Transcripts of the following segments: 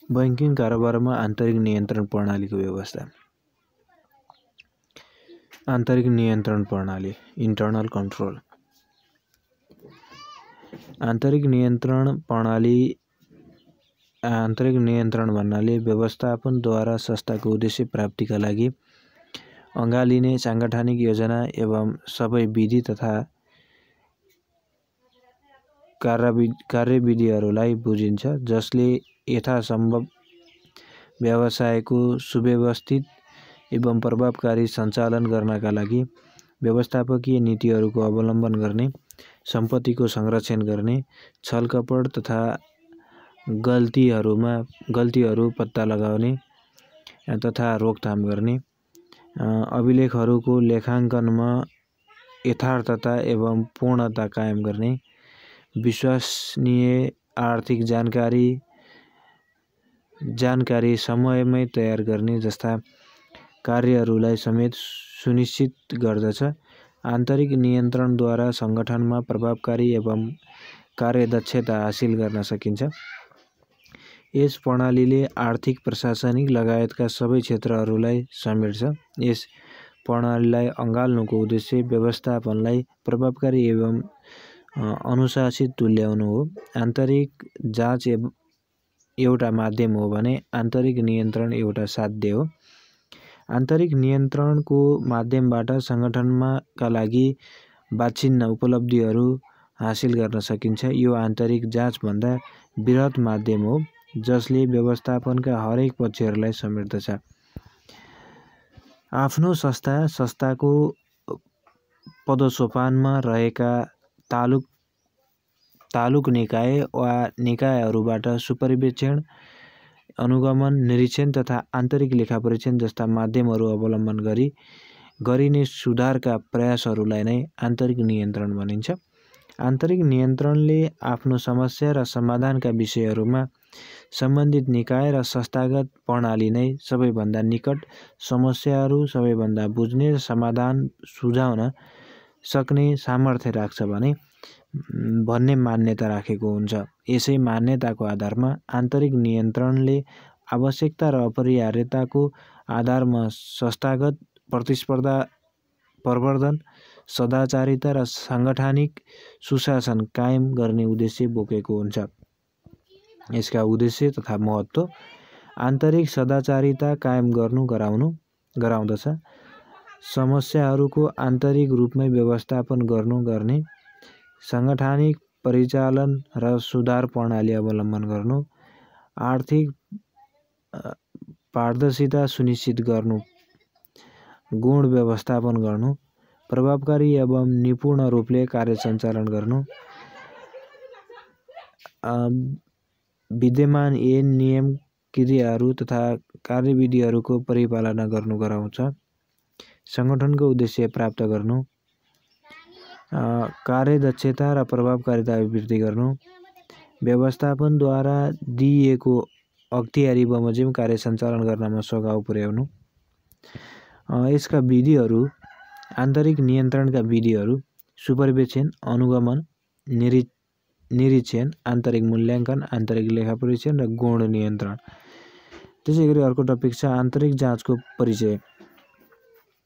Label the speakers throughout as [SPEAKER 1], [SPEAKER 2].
[SPEAKER 1] Banking कारोबारमा आन्तरिक नियन्त्रण प्रणालीको व्यवस्था। आन्तरिक नियन्त्रण प्रणाली इन्टर्नल कन्ट्रोल। आन्तरिक नियन्त्रण भन्नाले व्यवस्थापनद्वारा संस्थाको उद्देश्य प्राप्तिका लागि अँगालिने साङ्गठनिक योजना एवं सबै विधि तथा कार्यविधिहरूलाई बुझिन्छ, जसले यथासम्भव व्यवसायको सुव्यवस्थित एवं प्रभावकारी सञ्चालन गर्नका लागि व्यवस्थापकीय नीतिहरूको अवलम्बन गर्ने, सम्पत्तिको संरक्षण गर्ने, छलकपट तथा गल्तीहरू पत्ता लगाउने तथा रोकथाम गर्ने, अभिलेखहरूको लेखाङ्कनमा यथार्थता एवं पूर्णता कायम गर्ने, विश्वसनीय आर्थिक जानकारी समयमै तयार गर्ने जस्ता कार्यहरूलाई समेत सुनिश्चित गर्दछ। आन्तरिक नियन्त्रणद्वारा सङ्गठनमा प्रभावकारी एवं कार्यदक्षता हासिल गर्न सकिन्छ। यस प्रणालीले आर्थिक, प्रशासनिक लगायतका सबै क्षेत्रहरूलाई समेट्छ। यस प्रणालीलाई अँगाल्नुको उद्देश्य व्यवस्थापनलाई प्रभावकारी एवं अनुशासित तुल्याउनु हो। आन्तरिक जाँच एउटा माध्यम हो भने आन्तरिक नियन्त्रण एउटा साध्य हो। आन्तरिक नियन्त्रणको माध्यमबाट सङ्गठनका लागि वाञ्छनीय उपलब्धिहरू हासिल गर्न सकिन्छ। यो आन्तरिक जाँचभन्दा बृहत माध्यम हो जसले व्यवस्थापनका हरेक पक्षहरूलाई समेट्दछ। आफ्नो संस्थाको पदसोपानमा रहेका तालुक निकाय वा निकायहरूबाट सुपरिवेक्षण, अनुगमन, निरीक्षण तथा आन्तरिक लेखापरीक्षण जस्ता माध्यमहरू अवलम्बन गरी गरिने सुधारका प्रयासहरूलाई नै आन्तरिक नियन्त्रण भनिन्छ। आन्तरिक नियन्त्रणले आफ्नो समस्या र समाधानका विषयहरूमा सम्बन्धित निकाय र संस्थागत प्रणाली नै सबैभन्दा निकट, समस्याहरू सबैभन्दा बुझ्ने र समाधान सुझाउन सक्ने सामर्थ्य राख्छ भन्ने मान्यता राखेको हुन्छ। यसै मान्यताको आधारमा आन्तरिक नियन्त्रणले आवश्यकता र अपरिहार्यताको आधारमा संस्थागत प्रतिस्पर्धा प्रवर्धन, सदाचारिता र साङ्गठनिक सुशासन कायम गर्ने उद्देश्य बोकेको हुन्छ। यसका उद्देश्य तथा महत्त्व: आन्तरिक सदाचारिता कायम गराउँदछ, समस्याहरूको आन्तरिक रूपमै व्यवस्थापन गर्ने, साङ्गठनिक परिचालन र सुधार प्रणाली अवलम्बन गर्नु, आर्थिक पारदर्शिता सुनिश्चित गर्नु, गुण व्यवस्थापन गर्नु, प्रभावकारी एवं निपुण रूपले कार्य सञ्चालन गर्नु, विद्यमान ऐन, नियम, क्रियाहरू तथा कार्यविधिहरूको परिपालना गर्नु गराउँछ, सङ्गठनको उद्देश्य प्राप्त गर्नु, कार्यदक्षता र प्रभावकारिता वृद्धि गर्नु, व्यवस्थापनद्वारा दिइएको अख्तियारी बमोजिम कार्य सञ्चालन गर्नमा सघाउ पुर्याउनु। यसका विधिहरू: आन्तरिक नियन्त्रणका विधिहरू: सुपरिवेक्षण, अनुगमन, निरीक्षण, आन्तरिक मूल्याङ्कन, आन्तरिक लेखापरीक्षण र गुण नियन्त्रण। त्यसैगरी अर्को टपिक छ आन्तरिक जाँचको परिचय।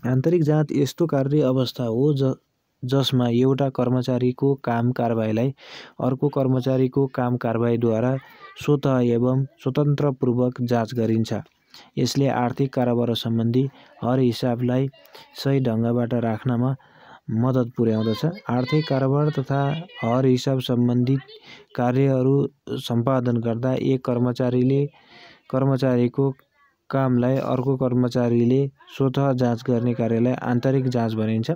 [SPEAKER 1] आन्तरिक जाँच यस्तो कार्य अवस्था हो जसमा एउटा कर्मचारीको काम कारबाहीलाई अर्को कर्मचारीको काम कारबाहीद्वारा स्वतः एवं स्वतन्त्रपूर्वक जाँच गरिन्छ। यसले आर्थिक कारोबार सम्बन्धी हर हिसाबलाई सही ढङ्गबाट राख्नमा मद्दत पुर्याउँदछ। आर्थिक कारोबार तथा हर हिसाब सम्बन्धी कार्यहरू सम्पादन गर्दा एक कर्मचारीको कामलाई अर्को कर्मचारीले स्वतः जाँच गर्ने कार्यलाई आन्तरिक जाँच भनिन्छ।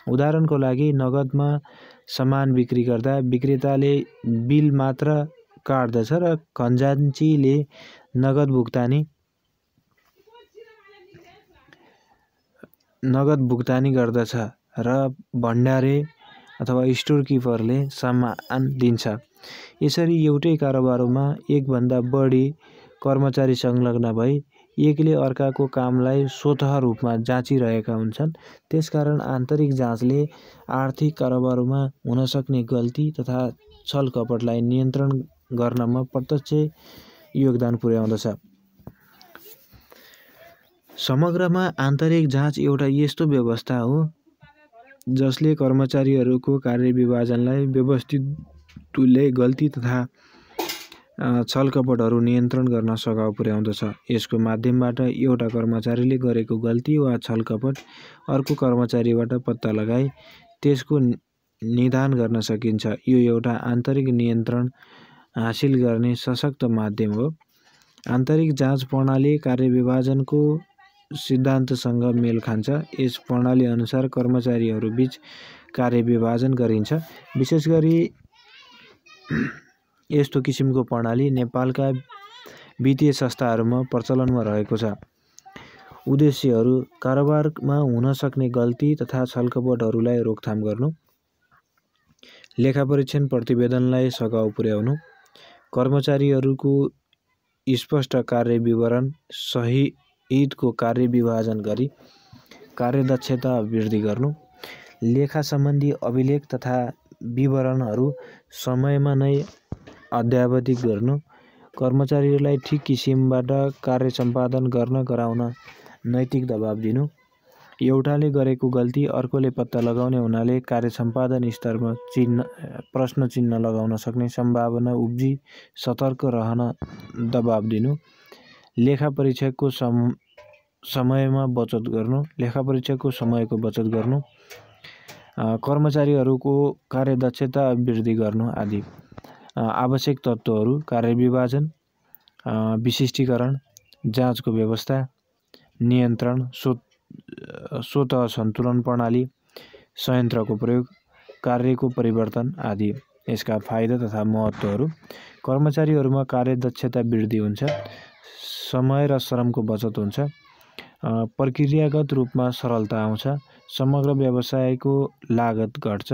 [SPEAKER 1] उदाहरणको लागि नगदमा सामान बिक्री गर्दा विक्रेताले बिल मात्र काट्दछ र खजान्चीले नगद भुक्तानी गर्दछ र भण्डारे अथवा स्टोर किपरले सामान दिन्छ। यसरी एउटै कारोबारमा एकभन्दा बढी कर्मचारी संलग्न भई एकले अर्काको कामलाई स्वतः रूपमा जाँचिरहेका हुन्छन्। त्यसकारण आन्तरिक जाँचले आर्थिक कारोबारमा हुनसक्ने गल्ती तथा छलकपटलाई नियन्त्रण गर्नमा प्रत्यक्ष योगदान पुर्याउँदछ। समग्रमा आन्तरिक जाँच एउटा यस्तो व्यवस्था हो जसले कर्मचारीहरूको कार्यविभाजनलाई व्यवस्थित तुल्य गल्ती तथा छलकपटहरू नियन्त्रण गर्न सघाउ पुर्याउँदछ। यसको माध्यमबाट एउटा कर्मचारीले गरेको गल्ती वा छलकपट अर्को कर्मचारीबाट पत्ता लगाई त्यसको निदान गर्न सकिन्छ। यो एउटा आन्तरिक नियन्त्रण हासिल गर्ने सशक्त माध्यम हो। आन्तरिक जाँच प्रणाली कार्यविभाजनको सिद्धान्तसँग मेल खान्छ। यस प्रणाली अनुसार कर्मचारीहरूबीच कार्यविभाजन गरिन्छ। विशेष गरी यस्तो किसिमको प्रणाली नेपालका वित्तीय संस्थाहरूमा प्रचलनमा रहेको छ। उद्देश्यहरू: कारोबारमा हुन सक्ने गल्ती तथा छलकपटहरूलाई रोकथाम गर्नु, लेखापरीक्षण प्रतिवेदनलाई सघाउ पुर्याउनु, कर्मचारीहरूको स्पष्ट कार्यविवरण सहितको कार्यविभाजन गरी कार्यदक्षता वृद्धि गर्नु, लेखा सम्बन्धी अभिलेख तथा विवरणहरू समयमा नै अद्यावधिक गर्नु, कर्मचारीहरूलाई ठिक किसिमबाट कार्य सम्पादन गर्न गराउन नैतिक दबाब दिनु, एउटाले गरेको गल्ती अर्कोले पत्ता लगाउने हुनाले कार्य सम्पादन स्तरमा प्रश्न चिन्ह लगाउन सक्ने सम्भावना उब्जी सतर्क रहन दबाब दिनु, लेखापरीक्षकको समयको बचत गर्नु, कर्मचारीहरूको कार्यदक्षता वृद्धि गर्नु आदि। आवश्यक तत्त्वहरू: कार्यविभाजन, विशिष्टीकरण, जाँचको व्यवस्था, नियन्त्रण, स्वत सन्तुलन प्रणाली, संयन्त्रको प्रयोग, कार्यको परिवर्तन आदि। यसका फाइदा तथा महत्त्वहरू: कर्मचारीहरूमा कार्यदक्षता वृद्धि हुन्छ, समय र श्रमको बचत हुन्छ, प्रक्रियागत रूपमा सरलता आउँछ, समग्र व्यवसायको लागत घट्छ,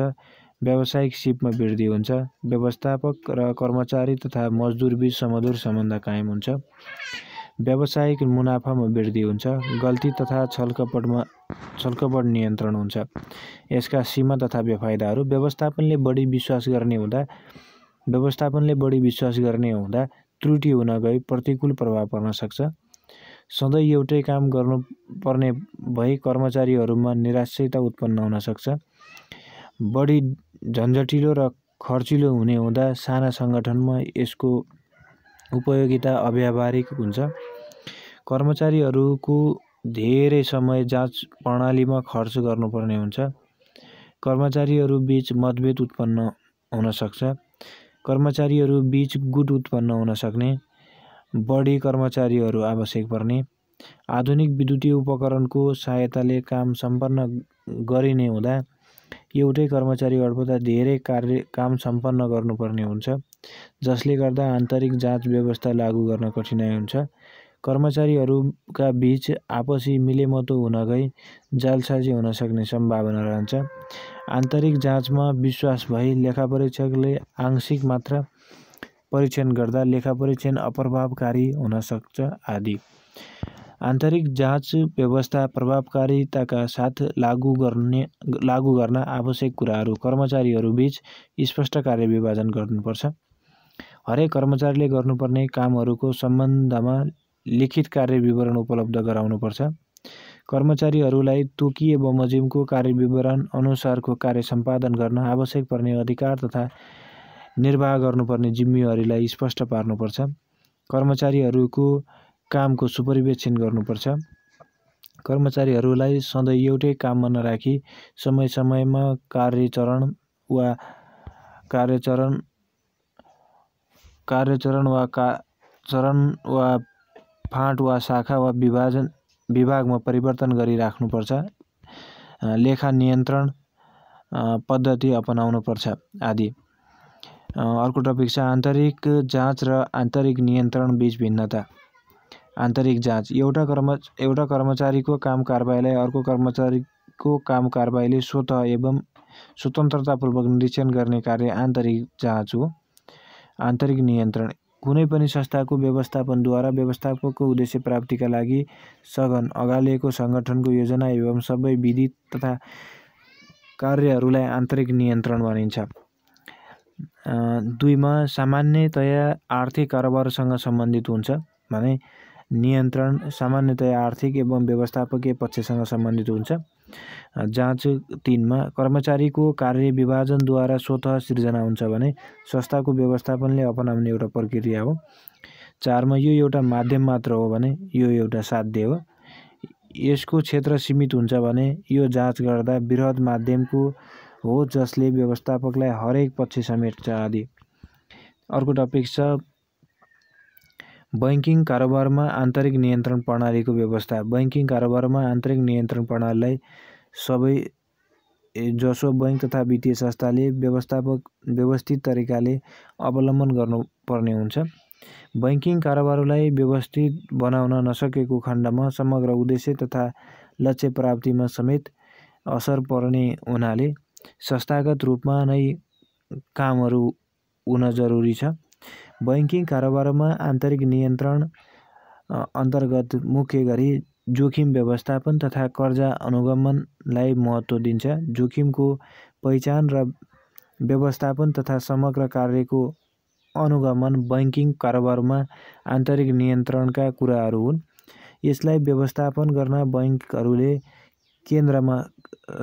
[SPEAKER 1] व्यावसायिक सिपमा वृद्धि हुन्छ, व्यवस्थापक र कर्मचारी तथा मजदुरबीच सुमधुर सम्बन्ध कायम हुन्छ, व्यावसायिक मुनाफामा वृद्धि हुन्छ, गल्ती तथा छलकपट नियन्त्रण हुन्छ। यसका सीमा तथा बेफाइदाहरू: व्यवस्थापनले बढी विश्वास गर्ने हुँदा त्रुटि हुन गई प्रतिकूल प्रभाव पर्न सक्छ। सधैँ एउटै काम गर्नुपर्ने भई कर्मचारीहरूमा निराश्रयता उत्पन्न हुन सक्छ। बढी झन्झटिलो र खर्चिलो हुने हुँदा साना सङ्गठनमा यसको उपयोगिता अव्यावहारिक हुन्छ। कर्मचारीहरूको धेरै समय जाँच प्रणालीमा खर्च गर्नुपर्ने हुन्छ। कर्मचारीहरू बीच मतभेद उत्पन्न हुन सक्छ। कर्मचारीहरू बीच गुट उत्पन्न हुन सक्ने, बढी कर्मचारीहरू आवश्यक पर्ने, आधुनिक विद्युतीय उपकरणको सहायताले काम सम्पन्न गरिने हुँदा एउटै कर्मचारी गर्दा धेरै काम सम्पन्न गर्नुपर्ने हुन्छ, जसले गर्दा आन्तरिक जाँच व्यवस्था लागू गर्न कठिनाइ हुन्छ। कर्मचारीहरूका बीच आपसी मिलेमतो हुन गई जालसाजी हुन सक्ने सम्भावना रहन्छ। आन्तरिक जाँचमा विश्वास भई लेखापरीक्षकले आंशिक मात्र परीक्षण गर्दा लेखापरीक्षण अप्रभावकारी हुन सक्छ आदि। आन्तरिक जाँच व्यवस्था प्रभावकारिताका साथ लागू गर्न आवश्यक कुराहरू: कर्मचारीहरूबीच स्पष्ट कार्यविभाजन गर्नुपर्छ। हरेक कर्मचारीले गर्नुपर्ने कामहरूको सम्बन्धमा लिखित कार्यविवरण उपलब्ध गराउनुपर्छ। कर्मचारीहरूलाई तोकिए बमोजिमको कार्यविवरण अनुसारको कार्य सम्पादन गर्न आवश्यक पर्ने अधिकार तथा निर्वाह गर्नुपर्ने जिम्मेवारीलाई स्पष्ट पार्नुपर्छ। कर्मचारीहरूको कामको सुपरिवेक्षण गर्नुपर्छ। कर्मचारीहरूलाई सधैँ एउटै काममा नराखी समय-समयमा कार्यचरण वा फाँट वा शाखा वा विभागमा परिवर्तन गरी राख्नुपर्छ। लेखा नियन्त्रण पद्धति अपनाउनुपर्छ आदि। अर्को टपिक छ आन्तरिक जाँच र आन्तरिक नियन्त्रण बीच भिन्नता। आन्तरिक जाँच: एउटा कर्मचारीको काम कारबाहीलाई अर्को कर्मचारीको काम कारबाहीले स्वतः एवं स्वतन्त्रतापूर्वक निरीक्षण गर्ने कार्य आन्तरिक जाँच हो। आन्तरिक नियन्त्रण: कुनै पनि संस्थाको व्यवस्थापनद्वारा व्यवस्थापकको उद्देश्य प्राप्तिका लागि सघन अगालिएको सङ्गठनको योजना एवं सबै विधि तथा कार्यहरूलाई आन्तरिक नियन्त्रण भनिन्छ। 2 मा सामान्यतया आर्थिक कारोबारसँग सम्बन्धित हुन्छ भने नियन्त्रण सामान्यतया आर्थिक एवं व्यवस्थापकीय पक्षसँग सम्बन्धित हुन्छ। जाँच 3 मा कर्मचारीको कार्य विभाजनद्वारा स्वतः सृजना हुन्छ भने संस्थाको व्यवस्थापनले अपनाउने एउटा प्रक्रिया हो। 4 मा यो एउटा माध्यम मात्र हो भने यो एउटा साध्य हो। यसको क्षेत्र सीमित हुन्छ भने यो जाँच गर्दा बृहत माध्यमको हो जसले व्यवस्थापकलाई हरेक पक्ष समेट्छ आदि। अर्को टपिक छ बैंकिङ कारोबारमा आन्तरिक नियन्त्रण प्रणालीको व्यवस्था। बैंकिङ कारोबारमा आन्तरिक नियन्त्रण प्रणालीलाई सबै जसो बैंक तथा वित्तीय संस्थाले व्यवस्थित तरिकाले अवलम्बन गर्नुपर्ने हुन्छ। बैंकिङ कारोबारलाई व्यवस्थित बनाउन नसकेको खण्डमा समग्र उद्देश्य तथा लक्ष्य प्राप्तिमा समेत असर पर्ने हुनाले संस्थागत रूपमा नै कामहरू हुन जरुरी छ। बैंकिङ कारोबारमा आन्तरिक नियन्त्रण अन्तर्गत मुख्य गरी जोखिम व्यवस्थापन तथा कर्जा अनुगमनलाई महत्त्व दिन्छ। जोखिमको पहिचान र व्यवस्थापन तथा समग्र कार्यको अनुगमन बैंकिङ कारोबारमा आन्तरिक नियन्त्रणका कुराहरू हुन्। यसलाई व्यवस्थापन गर्न बैंकहरूले केन्द्रमा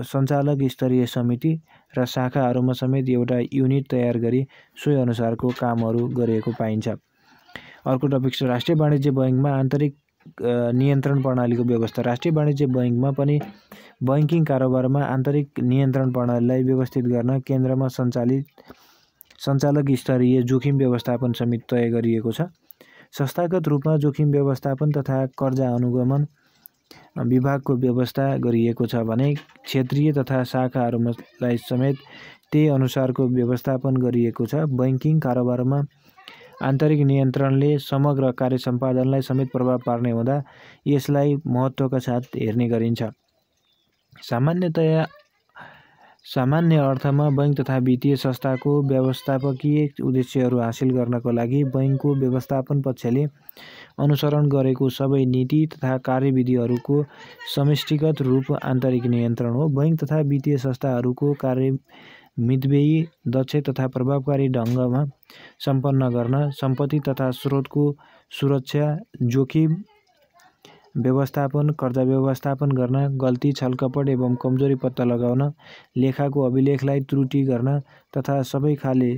[SPEAKER 1] सञ्चालक स्तरीय समिति र शाखाहरूमा समेत एउटा युनिट तयार गरी सोही अनुसारको कामहरू गरिएको पाइन्छ। अर्को टपिक छ राष्ट्रिय वाणिज्य बैंकमा आन्तरिक नियन्त्रण प्रणालीको व्यवस्था। राष्ट्रिय वाणिज्य बैंकमा पनि बैंकिङ कारोबारमा आन्तरिक नियन्त्रण प्रणालीलाई व्यवस्थित गर्न केन्द्रमा सञ्चालक स्तरीय जोखिम व्यवस्थापन समिति तय गरिएको छ। संस्थागत रूपमा जोखिम व्यवस्थापन तथा कर्जा अनुगमन विभागको व्यवस्था गरिएको छ भने क्षेत्रीय तथा शाखाहरूलाई समेत त्यही अनुसारको व्यवस्थापन गरिएको छ। बैंकिङ कारोबारमा आन्तरिक नियन्त्रणले समग्र कार्य सम्पादनलाई समेत प्रभाव पार्ने हुँदा यसलाई महत्त्वका साथ हेर्ने गरिन्छ। सामान्य अर्थमा बैंक तथा वित्तीय संस्थाको व्यवस्थापकीय उद्देश्यहरू हासिल गर्नको लागि बैंकको व्यवस्थापन पक्षले अनुसरण गरेको सबै नीति तथा कार्यविधिहरूको समष्टिगत रूप आन्तरिक नियन्त्रण हो। बैंक तथा वित्तीय संस्थाहरूको कार्य मितव्ययी, दक्ष तथा प्रभावकारी ढङ्गमा सम्पन्न गर्न, सम्पत्ति तथा स्रोतको सुरक्षा, जोखिम व्यवस्थापन, कर्जा व्यवस्थापन गर्न, गल्ती, छलकपट एवं कमजोरी पत्ता लगाउन, लेखाको अभिलेखलाई त्रुटि गर्न तथा सबै खाले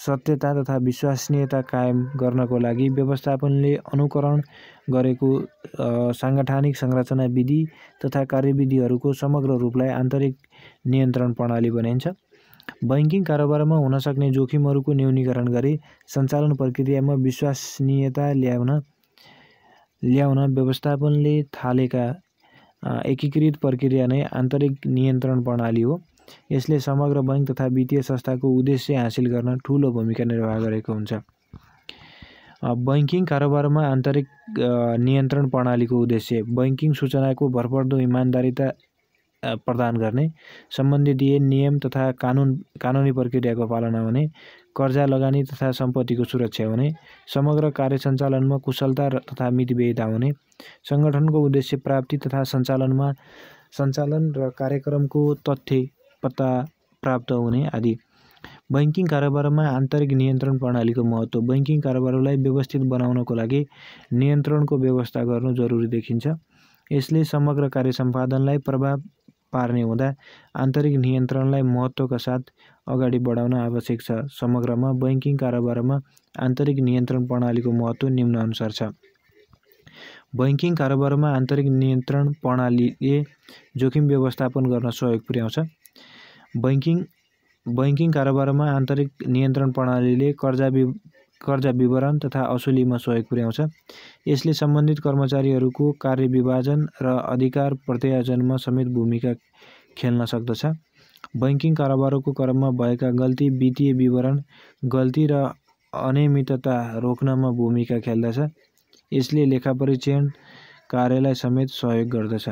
[SPEAKER 1] सत्यता तथा विश्वसनीयता कायम गर्नको लागि व्यवस्थापनले अनुकरण गरेको साङ्गठनिक संरचना विधि तथा कार्यविधिहरूको समग्र रूपलाई आन्तरिक नियन्त्रण प्रणाली भनिन्छ। बैंकिङ कारोबारमा हुन सक्ने जोखिमहरूको न्यूनीकरण गरी सञ्चालन प्रक्रियामा विश्वसनीयता ल्याउन व्यवस्थापनले थालेका एकीकृत प्रक्रिया नै आन्तरिक नियन्त्रण प्रणाली हो। यसले समग्र बैंक तथा वित्तीय संस्थाको उद्देश्य हासिल गर्न ठूलो भूमिका निर्वाह गरेको हुन्छ। बैंकिङ कारोबारमा आन्तरिक नियन्त्रण प्रणालीको उद्देश्य बैंकिङ सूचनाको भरपर्दो इमानदारिता प्रदान गर्ने, सम्बन्धित नियम तथा कानुनी प्रक्रियाको पालना हुने, कर्जा लगानी तथा सम्पत्तिको सुरक्षा हुने, समग्र कार्य सञ्चालनमा कुशलता तथा मितव्ययिता हुने, सङ्गठनको उद्देश्य प्राप्ति तथा सञ्चालन र कार्यक्रमको तथ्य पत्ता प्राप्त हुने आदि। बैंकिङ कारोबारमा आन्तरिक नियन्त्रण प्रणालीको महत्त्व। बैंकिङ कारोबारलाई व्यवस्थित बनाउनको लागि नियन्त्रणको व्यवस्था गर्नु जरुरी देखिन्छ। यसले समग्र कार्य सम्पादनलाई प्रभाव पार्ने हुँदा आन्तरिक नियन्त्रणलाई महत्त्वका साथ अगाडि बढाउन आवश्यक छ। समग्रमा बैंकिङ कारोबारमा आन्तरिक नियन्त्रण प्रणालीको महत्त्व निम्नानुसार छ। बैंकिङ कारोबारमा आन्तरिक नियन्त्रण प्रणालीले जोखिम व्यवस्थापन गर्न सहयोग पुर्याउँछ। बैंकिङ कारोबारमा आन्तरिक नियन्त्रण प्रणालीले कर्जा विवरण तथा असुलीमा सहयोग पुर्याउँछ। यसले सम्बन्धित कर्मचारीहरूको कार्य विभाजन र अधिकार प्रत्यायोजनमा समेत भूमिका खेल्न सक्दछ। बैंकिङ कारोबारको क्रममा भएका गल्ती, वित्तीय विवरण गल्ती र अनियमितता रोक्नमा भूमिका खेल्दछ। यसले लेखापरीक्षण कार्यलाई समेत सहयोग गर्दछ।